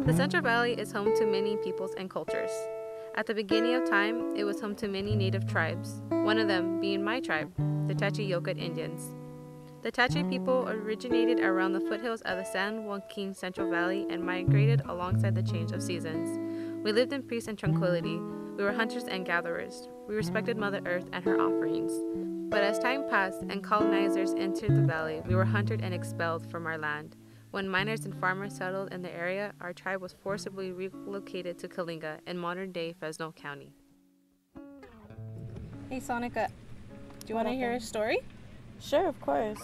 The Central Valley is home to many peoples and cultures. At the beginning of time, it was home to many native tribes, one of them being my tribe, the Tachi-Yokut Indians. The Tachi people originated around the foothills of the San Joaquin Central Valley and migrated alongside the change of seasons. We lived in peace and tranquility. We were hunters and gatherers. We respected Mother Earth and her offerings. But as time passed and colonizers entered the valley, we were hunted and expelled from our land. When miners and farmers settled in the area, our tribe was forcibly relocated to Kalinga in modern-day Fresno County. Hey, Sonica, do you want to hear a story? Sure, of course.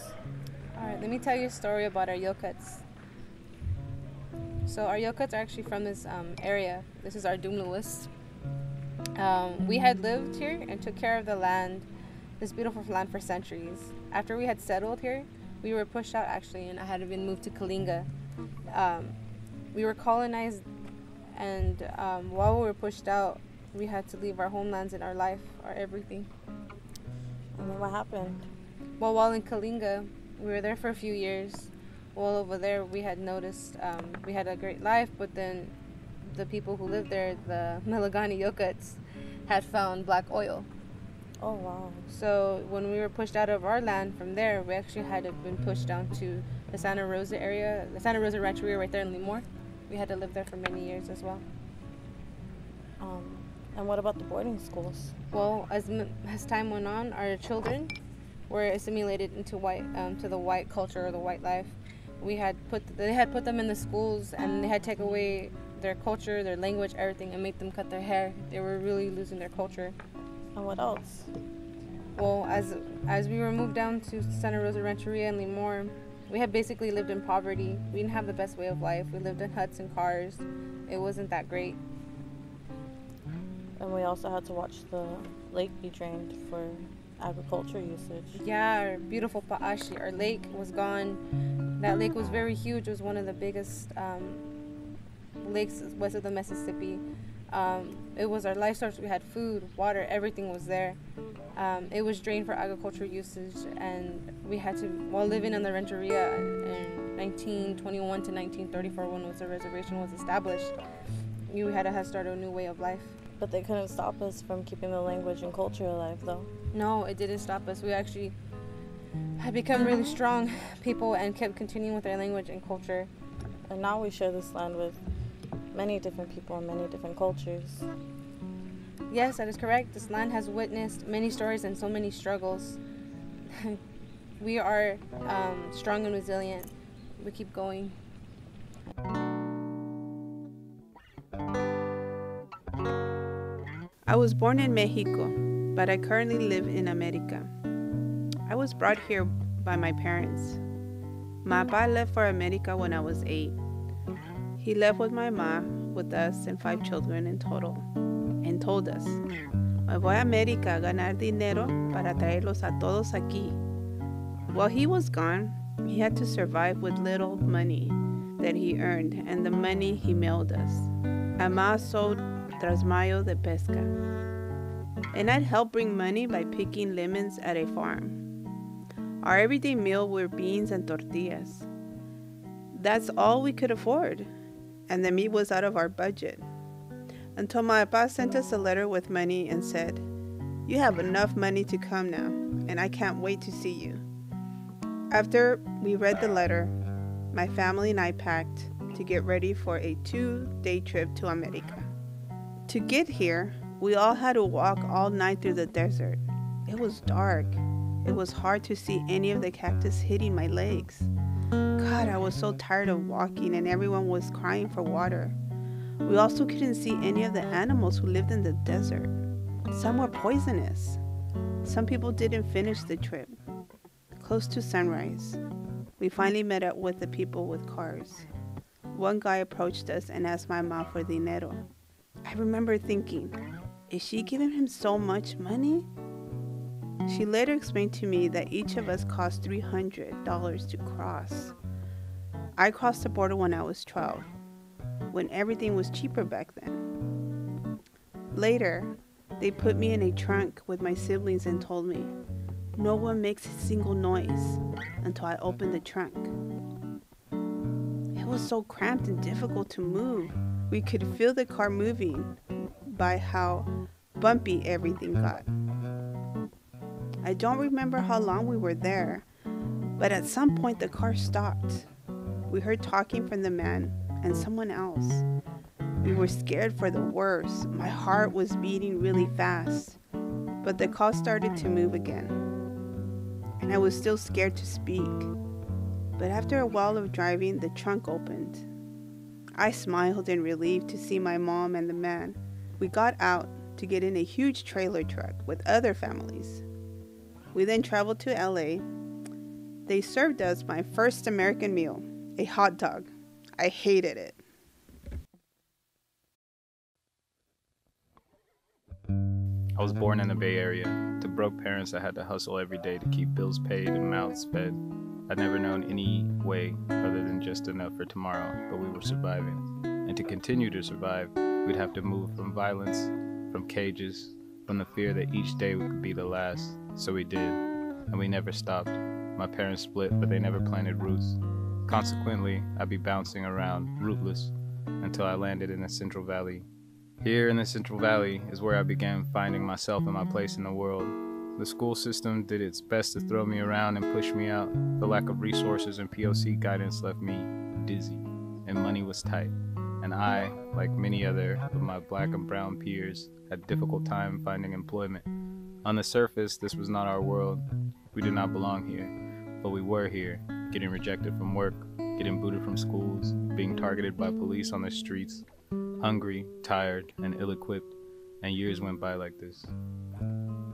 All right, let me tell you a story about our Yokuts. So our Yokuts are actually from this area. This is our Dumluwis. We had lived here and took care of the land, this beautiful land, for centuries. After we had settled here, we were pushed out actually, and I had been moved to Kalinga. We were colonized, and while we were pushed out, we had to leave our homelands and our life, our everything. And then what happened? Well, while in Kalinga, we were there for a few years. While over there, we had noticed we had a great life, but then the people who lived there, the Milagani Yokuts, had found black oil. Oh, wow. So when we were pushed out of our land from there, we actually had been pushed down to the Santa Rosa area, the Santa Rosa Rancheria right there in Lemoore. We had to live there for many years as well. And what about the boarding schools? Well, as time went on, our children were assimilated into to the white culture or the white life. They had put them in the schools, and they had taken away their culture, their language, everything, and made them cut their hair. They were really losing their culture. And what else? Well, as we were moved down to Santa Rosa Rancheria and Lemoore, we had basically lived in poverty. We didn't have the best way of life. We lived in huts and cars. It wasn't that great. And we also had to watch the lake be drained for agriculture usage. Yeah, our beautiful Pa'ashi, our lake was gone. That lake was very huge. It was one of the biggest lakes west of the Mississippi. It was our life source. We had food, water, everything was there. It was drained for agriculture usage, and we had to, while living in the Rancheria in 1921 to 1934, when the reservation was established, we had to start a new way of life. But they couldn't stop us from keeping the language and culture alive, though. No, it didn't stop us. We actually had become really strong people and kept continuing with our language and culture. And now we share this land with many different people and many different cultures. Yes, that is correct. This land has witnessed many stories and so many struggles. We are strong and resilient. We keep going. I was born in Mexico, but I currently live in America. I was brought here by my parents. My pa left for America when I was 8. He left with my ma, with us and 5 children in total, and told us, "Me voy a América a ganar dinero para traerlos a todos aquí." While he was gone, he had to survive with little money that he earned and the money he mailed us. Ama sold trasmayo de pesca, and I'd help bring money by picking lemons at a farm. Our everyday meal were beans and tortillas. That's all we could afford, and the meat was out of our budget. Until my pa sent us a letter with money and said, "You have enough money to come now, and I can't wait to see you." After we read the letter, my family and I packed to get ready for a 2-day trip to America. To get here, we all had to walk all night through the desert. It was dark. It was hard to see any of the cactus hitting my legs. God, I was so tired of walking, and everyone was crying for water. We also couldn't see any of the animals who lived in the desert. Some were poisonous. Some people didn't finish the trip. Close to sunrise, we finally met up with the people with cars. One guy approached us and asked my mom for dinero. I remember thinking, is she giving him so much money? She later explained to me that each of us cost $300 to cross. I crossed the border when I was 12, when everything was cheaper back then. Later, they put me in a trunk with my siblings and told me, "No one makes a single noise until I open the trunk." It it was so cramped and difficult to move. We could feel the car moving by how bumpy everything got. I don't remember how long we were there, but at some point the car stopped. We heard talking from the man and someone else. We were scared for the worst. My heart was beating really fast, but the car started to move again, and I was still scared to speak. But after a while of driving, the trunk opened. I smiled in relief to see my mom and the man. We got out to get in a huge trailer truck with other families. We then traveled to LA. They served us my first American meal, a hot dog. I hated it. I was born in the Bay Area to broke parents that had to hustle every day to keep bills paid and mouths fed. I'd never known any way other than just enough for tomorrow, but we were surviving. And to continue to survive, we'd have to move from violence, from cages, from the fear that each day would be the last. So we did, and we never stopped. My parents split, but they never planted roots. Consequently, I'd be bouncing around, rootless, until I landed in the Central Valley. Here in the Central Valley is where I began finding myself and my place in the world. The school system did its best to throw me around and push me out. The lack of resources and POC guidance left me dizzy, and money was tight. And I, like many other of my black and brown peers, had a difficult time finding employment. On the surface, this was not our world. We did not belong here, but we were here, getting rejected from work, getting booted from schools, being targeted by police on the streets, hungry, tired, and ill-equipped, and years went by like this.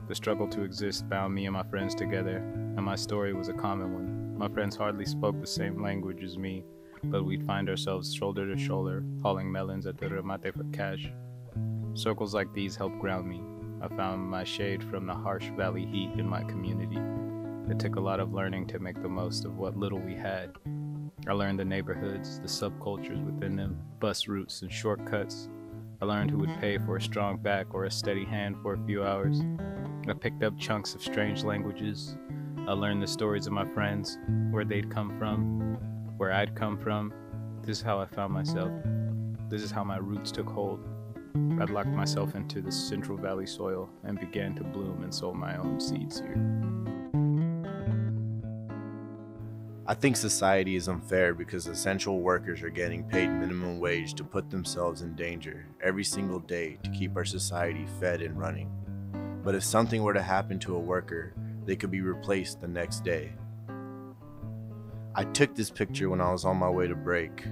The struggle to exist bound me and my friends together, and my story was a common one. My friends hardly spoke the same language as me, but we'd find ourselves shoulder to shoulder, hauling melons at the remate for cash. Circles like these helped ground me. I found my shade from the harsh valley heat in my community. It took a lot of learning to make the most of what little we had. I learned the neighborhoods, the subcultures within them, bus routes and shortcuts. I learned who would pay for a strong back or a steady hand for a few hours. I picked up chunks of strange languages. I learned the stories of my friends, where they'd come from, where I'd come from. This is how I found myself. This is how my roots took hold. I'd locked myself into the Central Valley soil and began to bloom and sow my own seeds here. I think society is unfair because essential workers are getting paid minimum wage to put themselves in danger every single day to keep our society fed and running. But if something were to happen to a worker, they could be replaced the next day. I took this picture when I was on my way to break.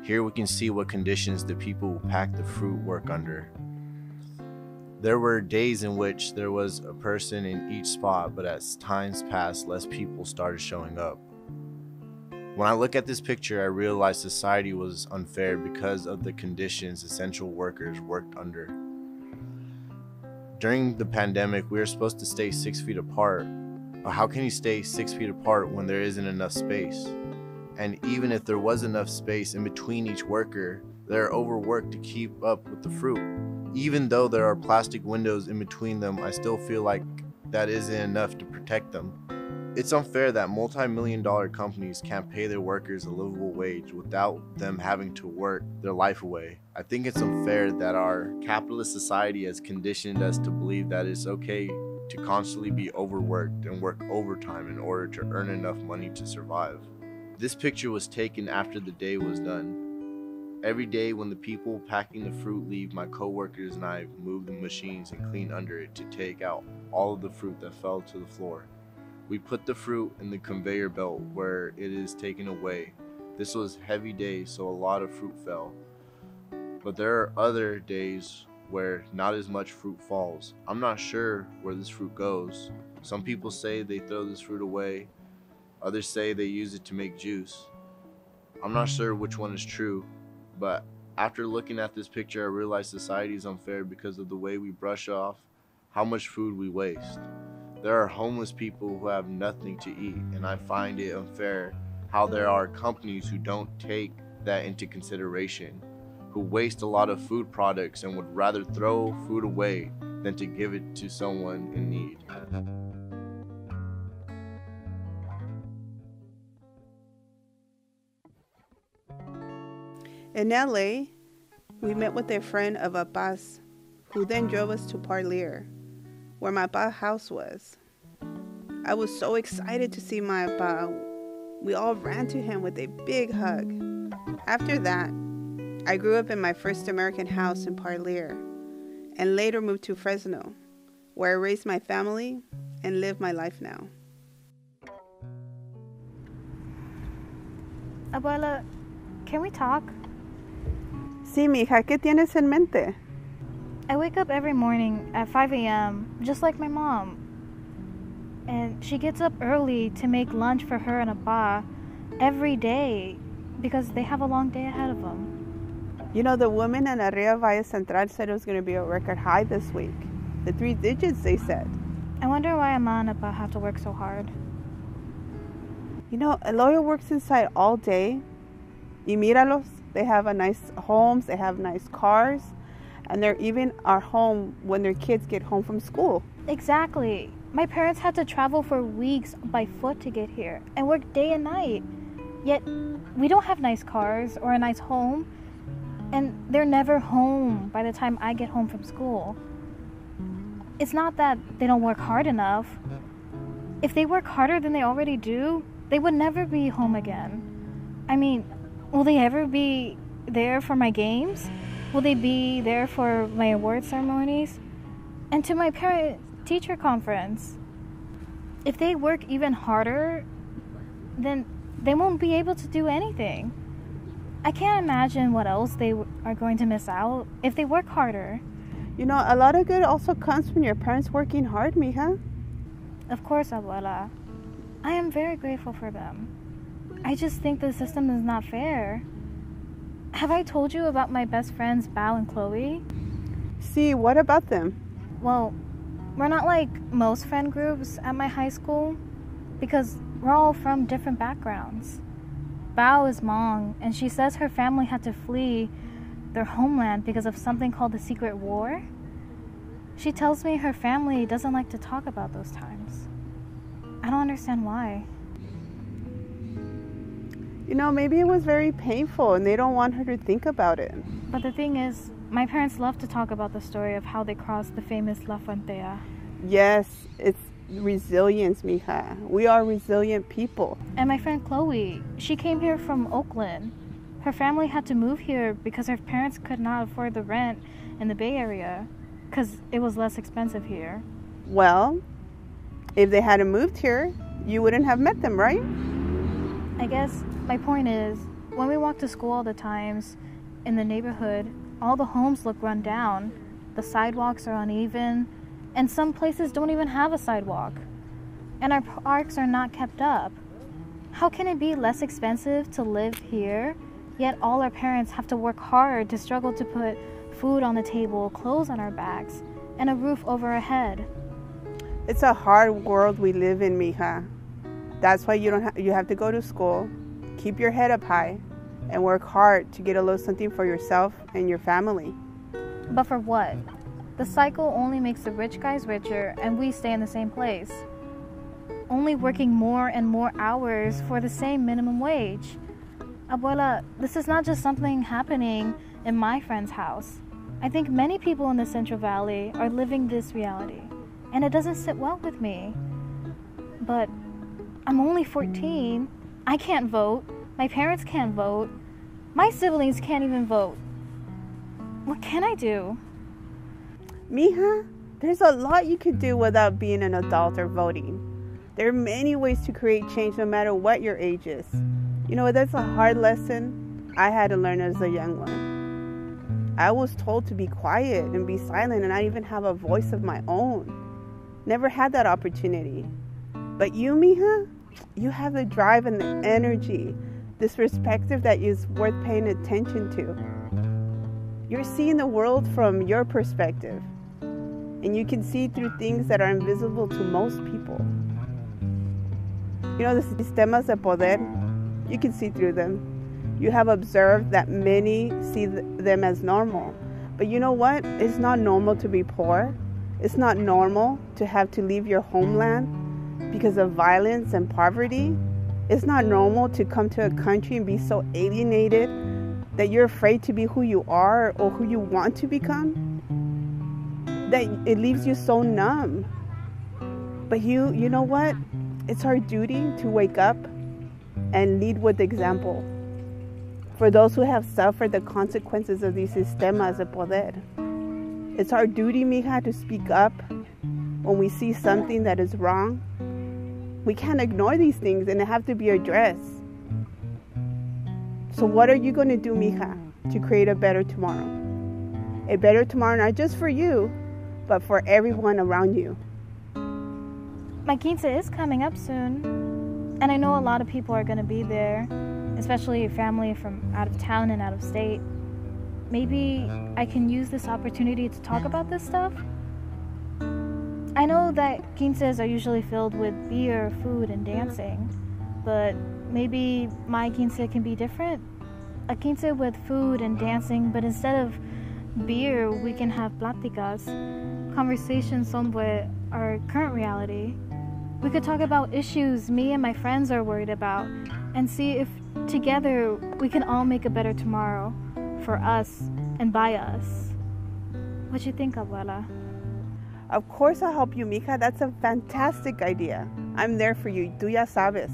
Here we can see what conditions the people who pack the fruit work under. There were days in which there was a person in each spot, but as times passed, less people started showing up. When I look at this picture, I realize society was unfair because of the conditions essential workers worked under. During the pandemic, we were supposed to stay 6 feet apart. But how can you stay 6 feet apart when there isn't enough space? And even if there was enough space in between each worker, they're overworked to keep up with the fruit. Even though there are plastic windows in between them, I still feel like that isn't enough to protect them. It's unfair that multi-million-dollar companies can't pay their workers a livable wage without them having to work their life away. I think it's unfair that our capitalist society has conditioned us to believe that it's okay to constantly be overworked and work overtime in order to earn enough money to survive. This picture was taken after the day was done. Every day when the people packing the fruit leave, my co-workers and I move the machines and clean under it to take out all of the fruit that fell to the floor. We put the fruit in the conveyor belt where it is taken away. This was a heavy day, so a lot of fruit fell. But there are other days where not as much fruit falls. I'm not sure where this fruit goes. Some people say they throw this fruit away. Others say they use it to make juice. I'm not sure which one is true, but after looking at this picture, I realized society is unfair because of the way we brush off how much food we waste. There are homeless people who have nothing to eat, and I find it unfair how there are companies who don't take that into consideration, who waste a lot of food products and would rather throw food away than to give it to someone in need. In LA, we met with a friend of Apa's, who then drove us to Parlier, where my Apa's house was. I was so excited to see my Apa. We all ran to him with a big hug. After that, I grew up in my first American house in Parlier, and later moved to Fresno, where I raised my family and live my life now. Abuela, can we talk? Sí, mija, ¿qué tienes en mente? I wake up every morning at 5 a.m., just like my mom. And she gets up early to make lunch for her and Apa every day because they have a long day ahead of them. You know, the woman in Arriba Valle Central said it was going to be a record high this week. The 3 digits, they said. I wonder why Ama and Apa have to work so hard. You know, a lawyer works inside all day. Y míralos, they have a nice homes, they have nice cars, and they're even are home when their kids get home from school. Exactly. My parents had to travel for weeks by foot to get here and work day and night. Yet, we don't have nice cars or a nice home, and they're never home by the time I get home from school. It's not that they don't work hard enough. If they work harder than they already do, they would never be home again. I mean, will they ever be there for my games? Will they be there for my award ceremonies? And to my parent-teacher conference? If they work even harder, then they won't be able to do anything. I can't imagine what else they are going to miss out if they work harder. You know, a lot of good also comes from your parents working hard, mija. Of course, Abuela. I am very grateful for them. I just think the system is not fair. Have I told you about my best friends, Bao and Chloe? See, what about them? Well, we're not like most friend groups at my high school because we're all from different backgrounds. Bao is Hmong, and she says her family had to flee their homeland because of something called the Secret War. She tells me her family doesn't like to talk about those times. I don't understand why. You know, maybe it was very painful and they don't want her to think about it. But the thing is, my parents love to talk about the story of how they crossed the famous La Frontera. Yes, it's resilience, mija. We are resilient people. And my friend Chloe, she came here from Oakland. Her family had to move here because her parents could not afford the rent in the Bay Area because it was less expensive here. Well, if they hadn't moved here, you wouldn't have met them, right? I guess my point is, when we walk to school all the times in the neighborhood, all the homes look run down. The sidewalks are uneven, and some places don't even have a sidewalk. And our parks are not kept up. How can it be less expensive to live here, yet all our parents have to work hard to struggle to put food on the table, clothes on our backs, and a roof over our head? It's a hard world we live in, mija. That's why you have to go to school, keep your head up high, and work hard to get a little something for yourself and your family. But for what? The cycle only makes the rich guys richer and we stay in the same place. Only working more and more hours for the same minimum wage. Abuela, this is not just something happening in my friend's house. I think many people in the Central Valley are living this reality, and it doesn't sit well with me. But I'm only 14. I can't vote. My parents can't vote. My siblings can't even vote. What can I do? Mija, there's a lot you could do without being an adult or voting. There are many ways to create change no matter what your age is. You know, that's a hard lesson I had to learn as a young one. I was told to be quiet and be silent and not even have a voice of my own. Never had that opportunity. But you, mija, you have the drive and the energy, this perspective that is worth paying attention to. You're seeing the world from your perspective, and you can see through things that are invisible to most people. You know, the sistemas de poder, you can see through them. You have observed that many see them as normal. But you know what? It's not normal to be poor. It's not normal to have to leave your homeland because of violence and poverty. It's not normal to come to a country and be so alienated that you're afraid to be who you are or who you want to become, that it leaves you so numb. But you know what? It's our duty to wake up and lead with example. For those who have suffered the consequences of these sistemas de poder, it's our duty, mija, to speak up when we see something that is wrong. We can't ignore these things, and they have to be addressed. So what are you going to do, mija, to create a better tomorrow? A better tomorrow, not just for you, but for everyone around you. My quince is coming up soon, and I know a lot of people are going to be there, especially family from out of town and out of state. Maybe I can use this opportunity to talk about this stuff? I know that quinces are usually filled with beer, food, and dancing, but maybe my quince can be different. A quince with food and dancing, but instead of beer, we can have pláticas, conversations sobre our current reality. We could talk about issues me and my friends are worried about, and see if together we can all make a better tomorrow for us and by us. What you think, abuela? Of course I'll help you, mija. That's a fantastic idea. I'm there for you. Tú ya sabes.